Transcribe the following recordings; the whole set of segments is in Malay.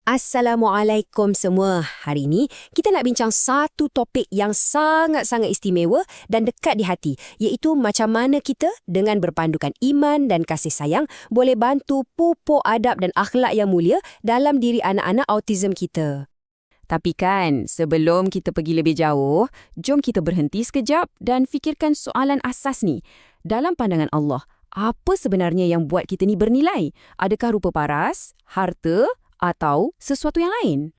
Assalamualaikum semua. Hari ini kita nak bincang satu topik yang sangat-sangat istimewa dan dekat di hati, iaitu macam mana kita dengan berpandukan iman dan kasih sayang boleh bantu pupuk adab dan akhlak yang mulia dalam diri anak-anak autism kita. Tapi kan, sebelum kita pergi lebih jauh, jom kita berhenti sekejap dan fikirkan soalan asas ni. Dalam pandangan Allah, apa sebenarnya yang buat kita ni bernilai? Adakah rupa paras, harta, atau sesuatu yang lain?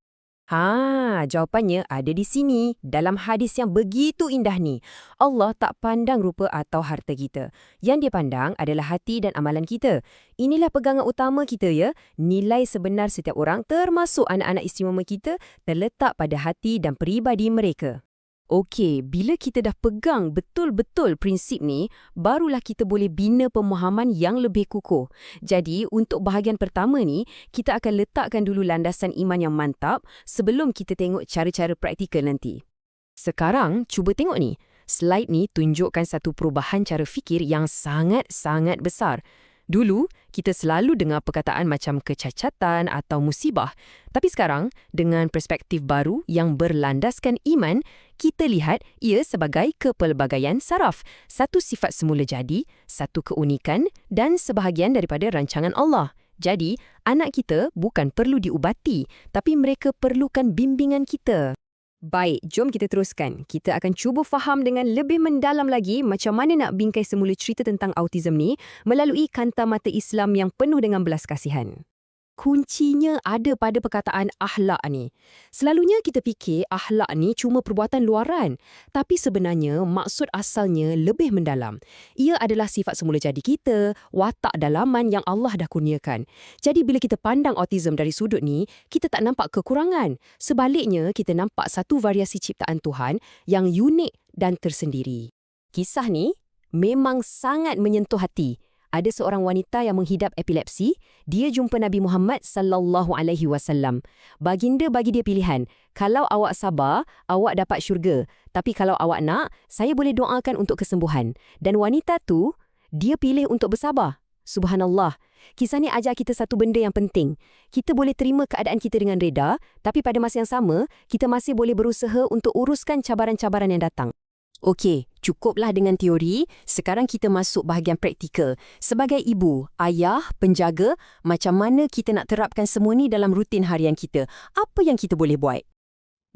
Jawapannya ada di sini, dalam hadis yang begitu indah ni. Allah tak pandang rupa atau harta kita. Yang Dia pandang adalah hati dan amalan kita. Inilah pegangan utama kita ya. Nilai sebenar setiap orang, termasuk anak-anak istimewa kita, terletak pada hati dan peribadi mereka. Okey, bila kita dah pegang betul-betul prinsip ni, barulah kita boleh bina pemahaman yang lebih kukuh. Jadi, untuk bahagian pertama ni, kita akan letakkan dulu landasan iman yang mantap sebelum kita tengok cara-cara praktikal nanti. Sekarang, cuba tengok ni. Slide ni tunjukkan satu perubahan cara fikir yang sangat-sangat besar. Dulu, kita selalu dengar perkataan macam kecacatan atau musibah. Tapi sekarang, dengan perspektif baru yang berlandaskan iman, kita lihat ia sebagai kepelbagaian saraf. Satu sifat semula jadi, satu keunikan dan sebahagian daripada rancangan Allah. Jadi, anak kita bukan perlu diubati, tapi mereka perlukan bimbingan kita. Baik, jom kita teruskan. Kita akan cuba faham dengan lebih mendalam lagi macam mana nak bingkai semula cerita tentang autism ni melalui kacamata Islam yang penuh dengan belas kasihan. Kuncinya ada pada perkataan akhlak ni. Selalunya kita fikir akhlak ni cuma perbuatan luaran, tapi sebenarnya maksud asalnya lebih mendalam. Ia adalah sifat semula jadi kita, watak dalaman yang Allah dah kurniakan. Jadi bila kita pandang autism dari sudut ni, kita tak nampak kekurangan. Sebaliknya, kita nampak satu variasi ciptaan Tuhan yang unik dan tersendiri. Kisah ni memang sangat menyentuh hati. Ada seorang wanita yang menghidap epilepsi. Dia jumpa Nabi Muhammad sallallahu alaihi wasallam. Baginda bagi dia pilihan. Kalau awak sabar, awak dapat syurga. Tapi kalau awak nak, saya boleh doakan untuk kesembuhan. Dan wanita tu, dia pilih untuk bersabar. Subhanallah. Kisah ni ajar kita satu benda yang penting. Kita boleh terima keadaan kita dengan reda, tapi pada masa yang sama, kita masih boleh berusaha untuk uruskan cabaran-cabaran yang datang. Okey, cukuplah dengan teori. Sekarang kita masuk bahagian praktikal. Sebagai ibu, ayah, penjaga, macam mana kita nak terapkan semua ni dalam rutin harian kita? Apa yang kita boleh buat?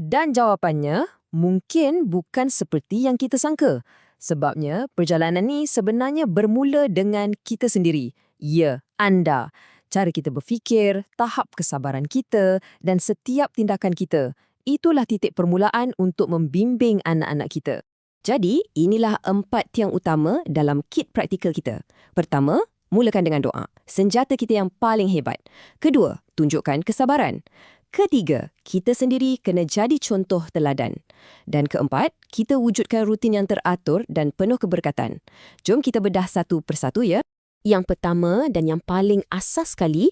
Dan jawapannya, mungkin bukan seperti yang kita sangka. Sebabnya, perjalanan ni sebenarnya bermula dengan kita sendiri. Ya, anda. Cara kita berfikir, tahap kesabaran kita dan setiap tindakan kita. Itulah titik permulaan untuk membimbing anak-anak kita. Jadi, inilah 4 tiang utama dalam kit praktikal kita. Pertama, mulakan dengan doa. Senjata kita yang paling hebat. Kedua, tunjukkan kesabaran. Ketiga, kita sendiri kena jadi contoh teladan. Dan keempat, kita wujudkan rutin yang teratur dan penuh keberkatan. Jom kita bedah satu persatu ya. Yang pertama dan yang paling asas sekali,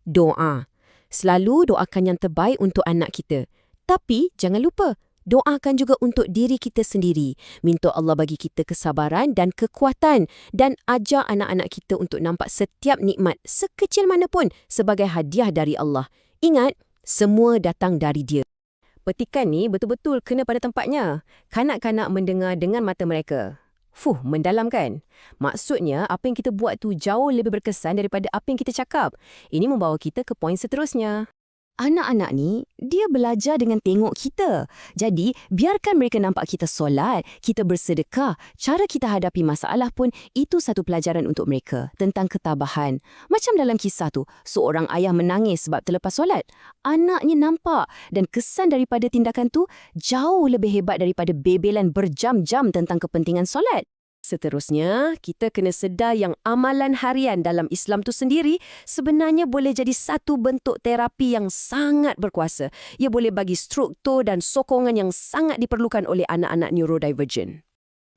doa. Selalu doakan yang terbaik untuk anak kita. Tapi jangan lupa, doakan juga untuk diri kita sendiri. Minta Allah bagi kita kesabaran dan kekuatan dan ajar anak-anak kita untuk nampak setiap nikmat sekecil mana pun sebagai hadiah dari Allah. Ingat, semua datang dari Dia. Petikan ni betul-betul kena pada tempatnya. Kanak-kanak mendengar dengan mata mereka. Mendalam kan? Maksudnya, apa yang kita buat tu jauh lebih berkesan daripada apa yang kita cakap. Ini membawa kita ke poin seterusnya. Anak-anak ni, dia belajar dengan tengok kita. Jadi, biarkan mereka nampak kita solat, kita bersedekah. Cara kita hadapi masalah pun, itu satu pelajaran untuk mereka tentang ketabahan. Macam dalam kisah tu, seorang ayah menangis sebab terlepas solat. Anaknya nampak dan kesan daripada tindakan tu jauh lebih hebat daripada bebelan berjam-jam tentang kepentingan solat. Seterusnya, kita kena sedar yang amalan harian dalam Islam tu sendiri sebenarnya boleh jadi satu bentuk terapi yang sangat berkuasa. Ia boleh bagi struktur dan sokongan yang sangat diperlukan oleh anak-anak neurodivergent.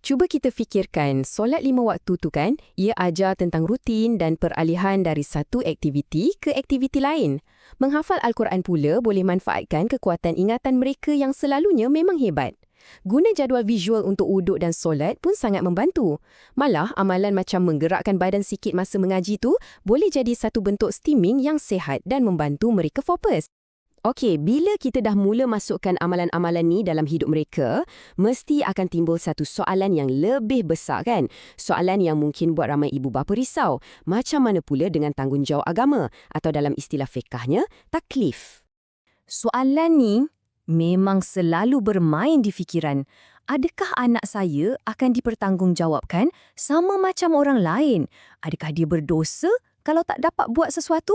Cuba kita fikirkan, solat 5 waktu tu kan, ia ajar tentang rutin dan peralihan dari satu aktiviti ke aktiviti lain. Menghafal Al-Quran pula boleh manfaatkan kekuatan ingatan mereka yang selalunya memang hebat. Guna jadual visual untuk wuduk dan solat pun sangat membantu. Malah, amalan macam menggerakkan badan sikit masa mengaji tu boleh jadi satu bentuk steaming yang sihat dan membantu mereka fokus. Okey, bila kita dah mula masukkan amalan-amalan ni dalam hidup mereka, mesti akan timbul satu soalan yang lebih besar kan? Soalan yang mungkin buat ramai ibu bapa risau. Macam mana pula dengan tanggungjawab agama? Atau dalam istilah fiqahnya, taklif. Soalan ni memang selalu bermain di fikiran. Adakah anak saya akan dipertanggungjawabkan sama macam orang lain? Adakah dia berdosa kalau tak dapat buat sesuatu?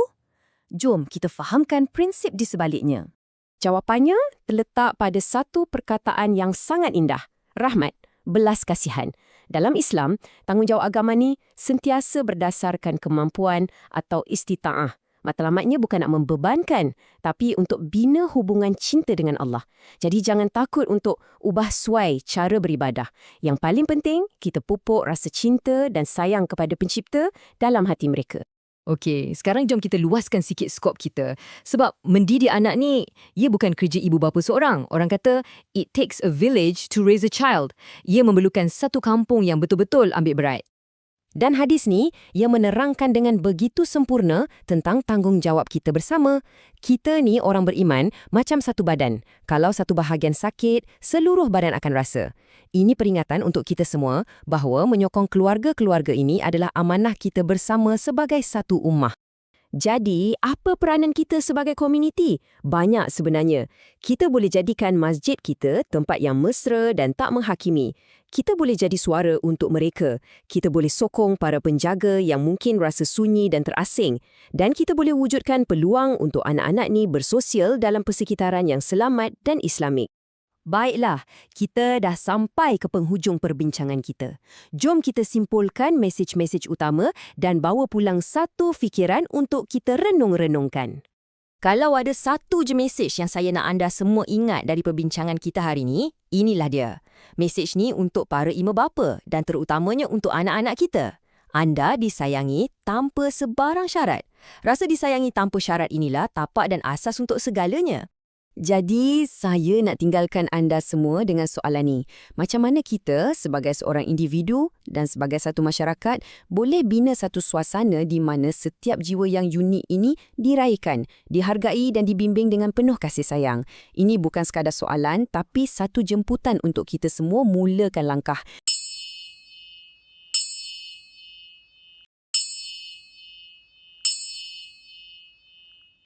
Jom kita fahamkan prinsip di sebaliknya. Jawapannya terletak pada satu perkataan yang sangat indah. Rahmat, belas kasihan. Dalam Islam, tanggungjawab agama ni sentiasa berdasarkan kemampuan atau istita'ah. Matlamatnya bukan nak membebankan, tapi untuk bina hubungan cinta dengan Allah. Jadi jangan takut untuk ubah suai cara beribadah. Yang paling penting, kita pupuk rasa cinta dan sayang kepada pencipta dalam hati mereka. Okey, sekarang jom kita luaskan sikit skop kita. Sebab mendidik anak ni, ia bukan kerja ibu bapa seorang. Orang kata, it takes a village to raise a child. Ia memerlukan satu kampung yang betul-betul ambil berat. Dan hadis ni, ia menerangkan dengan begitu sempurna tentang tanggungjawab kita bersama. Kita ni orang beriman macam satu badan. Kalau satu bahagian sakit, seluruh badan akan rasa. Ini peringatan untuk kita semua bahawa menyokong keluarga-keluarga ini adalah amanah kita bersama sebagai satu ummah. Jadi, apa peranan kita sebagai komuniti? Banyak sebenarnya. Kita boleh jadikan masjid kita tempat yang mesra dan tak menghakimi. Kita boleh jadi suara untuk mereka. Kita boleh sokong para penjaga yang mungkin rasa sunyi dan terasing. Dan kita boleh wujudkan peluang untuk anak-anak ni bersosial dalam persekitaran yang selamat dan Islamik. Baiklah, kita dah sampai ke penghujung perbincangan kita. Jom kita simpulkan mesej-mesej utama dan bawa pulang satu fikiran untuk kita renung-renungkan. Kalau ada satu je mesej yang saya nak anda semua ingat dari perbincangan kita hari ini, inilah dia. Mesej ni untuk para ibu bapa dan terutamanya untuk anak-anak kita. Anda disayangi tanpa sebarang syarat. Rasa disayangi tanpa syarat inilah tapak dan asas untuk segalanya. Jadi, saya nak tinggalkan anda semua dengan soalan ni. Macam mana kita sebagai seorang individu dan sebagai satu masyarakat boleh bina satu suasana di mana setiap jiwa yang unik ini diraikan, dihargai dan dibimbing dengan penuh kasih sayang. Ini bukan sekadar soalan tapi satu jemputan untuk kita semua mulakan langkah